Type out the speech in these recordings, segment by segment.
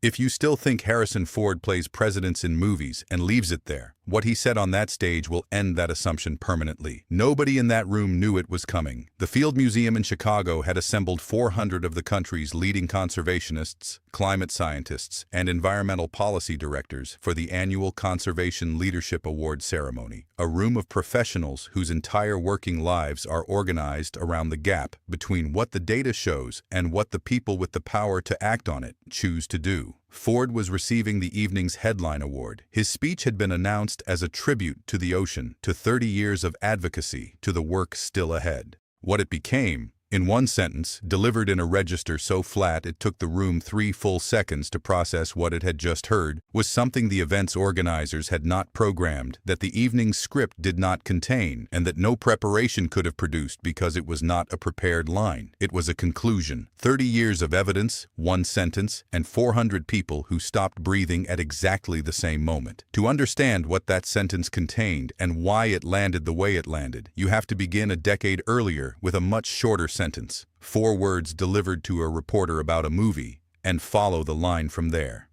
If you still think Harrison Ford plays presidents in movies and leaves it there, what he said on that stage will end that assumption permanently. Nobody in that room knew it was coming. The Field Museum in Chicago had assembled 400 of the country's leading conservationists, climate scientists, and environmental policy directors for the annual Conservation Leadership Award ceremony, a room of professionals whose entire working lives are organized around the gap between what the data shows and what the people with the power to act on it choose to do. Ford was receiving the evening's headline award. His speech had been announced as a tribute to the ocean, to 30 years of advocacy, to the work still ahead. What it became, in one sentence, delivered in a register so flat it took the room 3 full seconds to process what it had just heard, was something the event's organizers had not programmed, that the evening's script did not contain, and that no preparation could have produced because it was not a prepared line. It was a conclusion. 30 years of evidence, 1 sentence, and 400 people who stopped breathing at exactly the same moment. To understand what that sentence contained and why it landed the way it landed, you have to begin a decade earlier with a much shorter sentence. 4 words delivered to a reporter about a movie, and follow the line from there.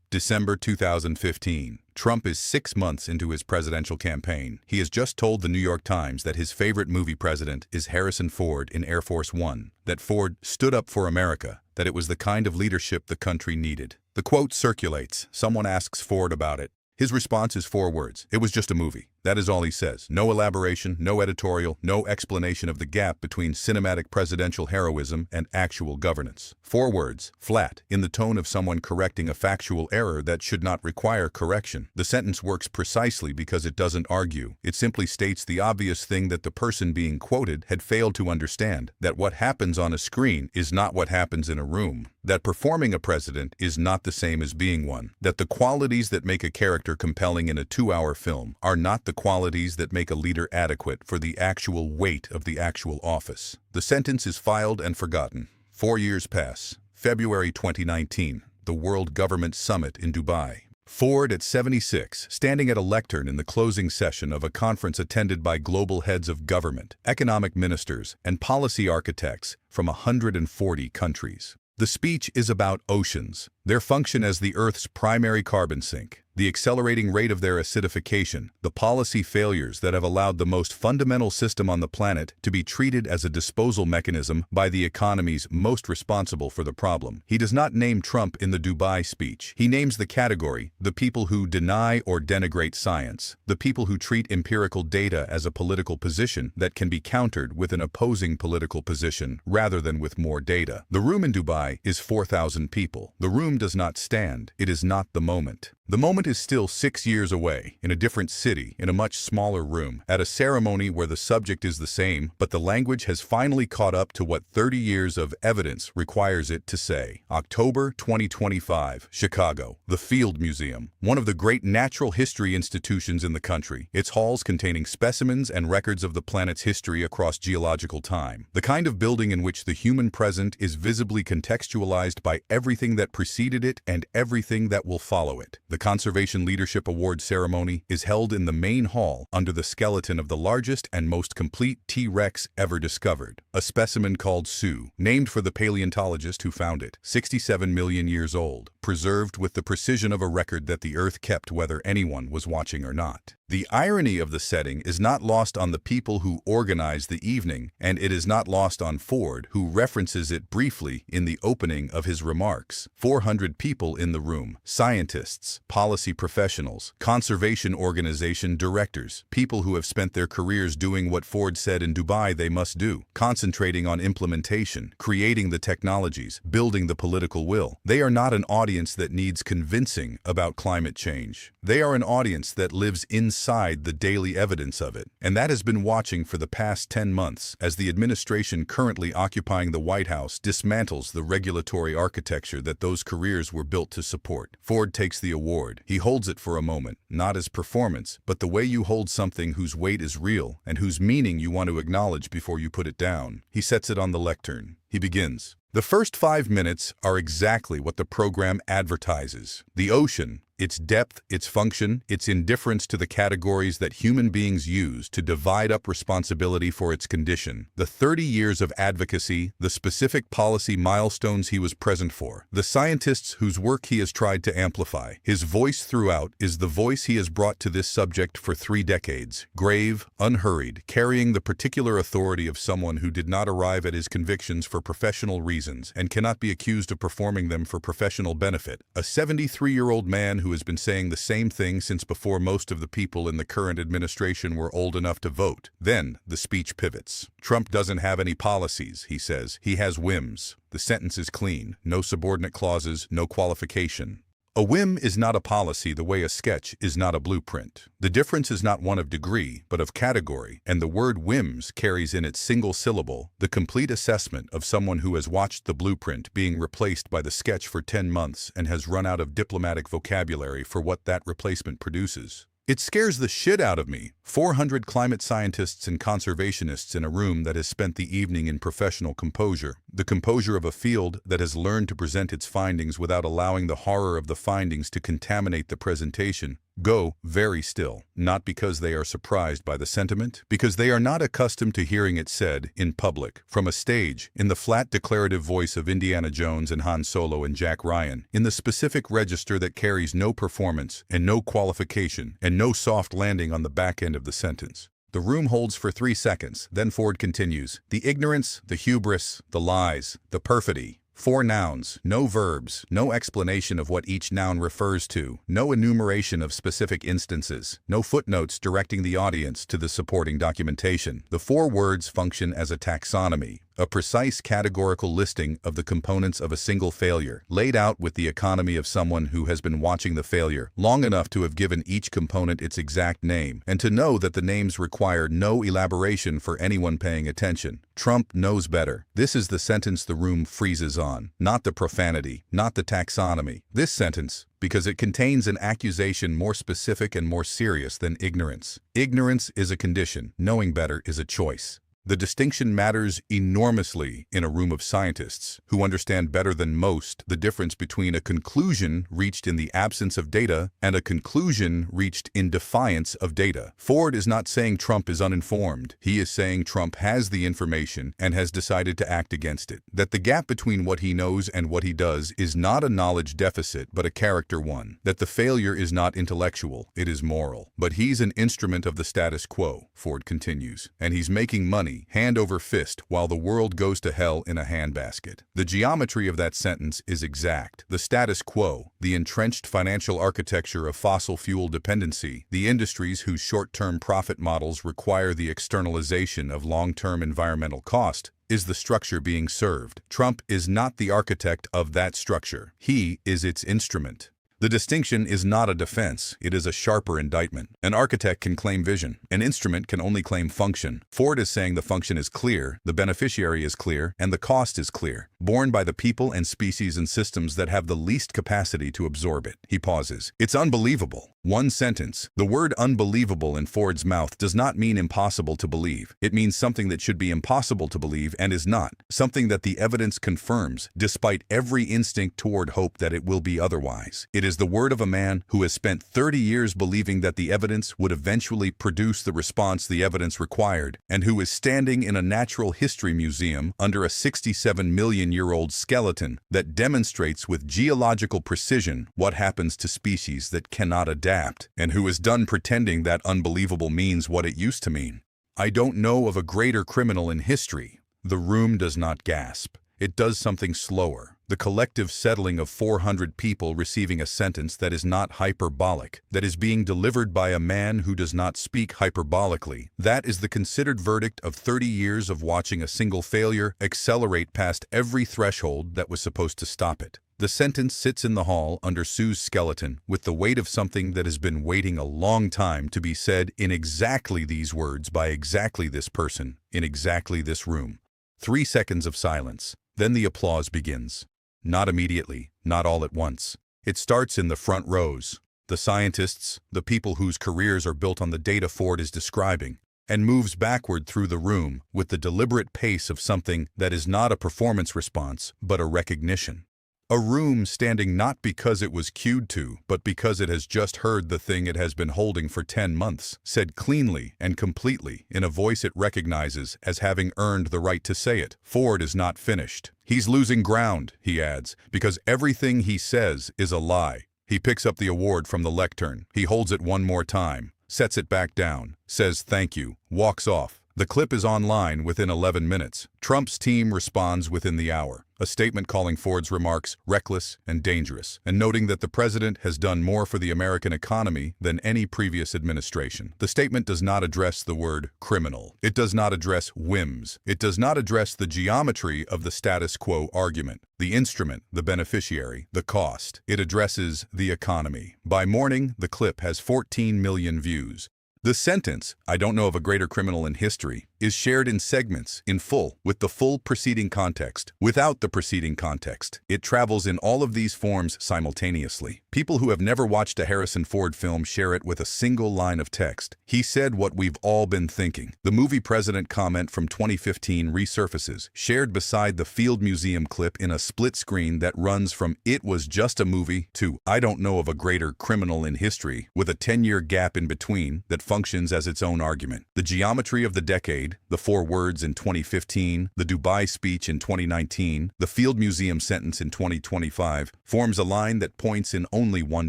December 2015. Trump is 6 months into his presidential campaign. He has just told the New York Times that his favorite movie president is Harrison Ford in Air Force One, that Ford stood up for America, that it was the kind of leadership the country needed. The quote circulates. Someone asks Ford about it. His response is 4 words. It was just a movie. That is all he says. No elaboration, no editorial, no explanation of the gap between cinematic presidential heroism and actual governance. 4 words, flat, in the tone of someone correcting a factual error that should not require correction. The sentence works precisely because it doesn't argue. It simply states the obvious thing that the person being quoted had failed to understand, that what happens on a screen is not what happens in a room, that performing a president is not the same as being one, that the qualities that make a character compelling in a 2-hour film are not the qualities that make a leader adequate for the actual weight of the actual office. The sentence is filed and forgotten. 4 years pass. February 2019, the World Government Summit in Dubai. Ford at 76, standing at a lectern in the closing session of a conference attended by global heads of government, economic ministers, and policy architects from 140 countries. The speech is about oceans, their function as the Earth's primary carbon sink, the accelerating rate of their acidification, the policy failures that have allowed the most fundamental system on the planet to be treated as a disposal mechanism by the economies most responsible for the problem. He does not name Trump in the Dubai speech. He names the category, the people who deny or denigrate science, the people who treat empirical data as a political position that can be countered with an opposing political position rather than with more data. The room in Dubai is 4,000 people. The room does not stand. It is not the moment. The moment is still 6 years away, in a different city, in a much smaller room, at a ceremony where the subject is the same, but the language has finally caught up to what 30 years of evidence requires it to say. October 2025, Chicago, the Field Museum, one of the great natural history institutions in the country, its halls containing specimens and records of the planet's history across geological time. The kind of building in which the human present is visibly contextualized by everything that preceded it and everything that will follow it. The Conservation Leadership Award ceremony is held in the main hall under the skeleton of the largest and most complete T-Rex ever discovered, a specimen called Sue, named for the paleontologist who found it, 67 million years old, preserved with the precision of a record that the Earth kept whether anyone was watching or not. The irony of the setting is not lost on the people who organized the evening, and it is not lost on Ford, who references it briefly in the opening of his remarks. 400 people in the room, scientists, policy professionals, conservation organization directors, people who have spent their careers doing what Ford said in Dubai they must do, concentrating on implementation, creating the technologies, building the political will. They are not an audience that needs convincing about climate change. They are an audience that lives inside the daily evidence of it, and that has been watching for the past 10 months as the administration currently occupying the White House dismantles the regulatory architecture that those careers were built to support. Ford takes the award. He holds it for a moment, not as performance, but the way you hold something whose weight is real and whose meaning you want to acknowledge before you put it down. He sets it on the lectern. He begins. The first 5 minutes are exactly what the program advertises. The ocean, its depth, its function, its indifference to the categories that human beings use to divide up responsibility for its condition, the 30 years of advocacy, the specific policy milestones he was present for, the scientists whose work he has tried to amplify. His voice throughout is the voice he has brought to this subject for 3 decades, grave, unhurried, carrying the particular authority of someone who did not arrive at his convictions for professional reasons and cannot be accused of performing them for professional benefit. A 73-year-old man who has been saying the same thing since before most of the people in the current administration were old enough to vote. Then the speech pivots. Trump doesn't have any policies, he says. He has whims. The sentence is clean. No subordinate clauses, no qualification. A whim is not a policy the way a sketch is not a blueprint. The difference is not one of degree, but of category, and the word whims carries in its single syllable the complete assessment of someone who has watched the blueprint being replaced by the sketch for 10 months and has run out of diplomatic vocabulary for what that replacement produces. It scares the shit out of me. 400 climate scientists and conservationists in a room that has spent the evening in professional composure, the composure of a field that has learned to present its findings without allowing the horror of the findings to contaminate the presentation, go very still, not because they are surprised by the sentiment, because they are not accustomed to hearing it said in public, from a stage, in the flat declarative voice of Indiana Jones and Han Solo and Jack Ryan, in the specific register that carries no performance and no qualification and no soft landing on the back end of the sentence. The room holds for 3 seconds, then Ford continues, the ignorance, the hubris, the lies, the perfidy. 4 nouns, no verbs, no explanation of what each noun refers to, no enumeration of specific instances, no footnotes directing the audience to the supporting documentation. The 4 words function as a taxonomy, a precise categorical listing of the components of a single failure, laid out with the economy of someone who has been watching the failure long enough to have given each component its exact name, and to know that the names require no elaboration for anyone paying attention. Trump knows better. This is the sentence the room freezes on, not the profanity, not the taxonomy. This sentence, because it contains an accusation more specific and more serious than ignorance. Ignorance is a condition. Knowing better is a choice. The distinction matters enormously in a room of scientists who understand better than most the difference between a conclusion reached in the absence of data and a conclusion reached in defiance of data. Ford is not saying Trump is uninformed. He is saying Trump has the information and has decided to act against it. That the gap between what he knows and what he does is not a knowledge deficit but a character one. That the failure is not intellectual, it is moral. But he's an instrument of the status quo, Ford continues, and he's making money hand over fist while the world goes to hell in a handbasket. The geometry of that sentence is exact. The status quo, the entrenched financial architecture of fossil fuel dependency, the industries whose short-term profit models require the externalization of long-term environmental cost, is the structure being served. Trump is not the architect of that structure. He is its instrument. The distinction is not a defense, it is a sharper indictment. An architect can claim vision. An instrument can only claim function. Ford is saying the function is clear, the beneficiary is clear, and the cost is clear, borne by the people and species and systems that have the least capacity to absorb it. He pauses. It's unbelievable. 1 sentence. The word unbelievable in Ford's mouth does not mean impossible to believe. It means something that should be impossible to believe and is not. Something that the evidence confirms, despite every instinct toward hope that it will be otherwise. It is the word of a man who has spent 30 years believing that the evidence would eventually produce the response the evidence required, and who is standing in a natural history museum under a 67-million-year-old skeleton that demonstrates with geological precision what happens to species that cannot adapt, and who is done pretending that unbelievable means what it used to mean. I don't know of a greater criminal in history. The room does not gasp. It does something slower. The collective settling of 400 people receiving a sentence that is not hyperbolic, that is being delivered by a man who does not speak hyperbolically. That is the considered verdict of 30 years of watching a single failure accelerate past every threshold that was supposed to stop it. The sentence sits in the hall under Sue's skeleton with the weight of something that has been waiting a long time to be said in exactly these words by exactly this person, in exactly this room. 3 seconds of silence. Then the applause begins. Not immediately, not all at once. It starts in the front rows, the scientists, the people whose careers are built on the data Ford is describing, and moves backward through the room with the deliberate pace of something that is not a performance response, but a recognition. A room standing not because it was cued to, but because it has just heard the thing it has been holding for 10 months, said cleanly and completely in a voice it recognizes as having earned the right to say it. Ford is not finished. He's losing ground, he adds, because everything he says is a lie. He picks up the award from the lectern. He holds it one more time, sets it back down, says thank you, walks off. The clip is online within 11 minutes. Trump's team responds within the hour. A statement calling Ford's remarks reckless and dangerous, and noting that the president has done more for the American economy than any previous administration. The statement does not address the word criminal. It does not address whims. It does not address the geometry of the status quo argument, the instrument, the beneficiary, the cost. It addresses the economy. By morning, the clip has 14 million views. The sentence, "I don't know of a greater criminal in history," is shared in segments, in full, with the full preceding context. Without the preceding context, it travels in all of these forms simultaneously. People who have never watched a Harrison Ford film share it with a single line of text. He said what we've all been thinking. The movie president comment from 2015 resurfaces, shared beside the Field Museum clip in a split screen that runs from "It was just a movie" to "I don't know of a greater criminal in history," with a 10-year gap in between that functions as its own argument. The geometry of the decade, the 4 words in 2015, the Dubai speech in 2019, the Field Museum sentence in 2025, forms a line that points in only one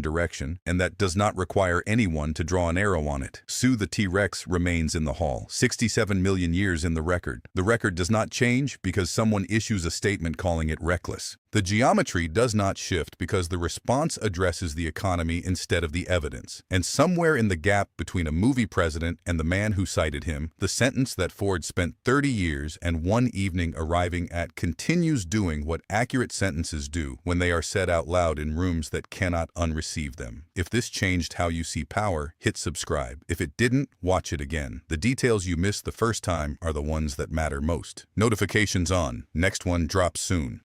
direction, and that does not require anyone to draw an arrow on it. Sue the T-Rex remains in the hall, 67 million years in the record. The record does not change because someone issues a statement calling it reckless. The geometry does not shift because the response addresses the economy instead of the evidence. And somewhere in the gap between a movie president and the man who cited him, the sentence that Ford spent 30 years and 1 evening arriving at continues doing what accurate sentences do when they are said out loud in rooms that cannot unreceive them. If this changed how you see power, hit subscribe. If it didn't, watch it again. The details you missed the first time are the ones that matter most. Notifications on. Next one drops soon.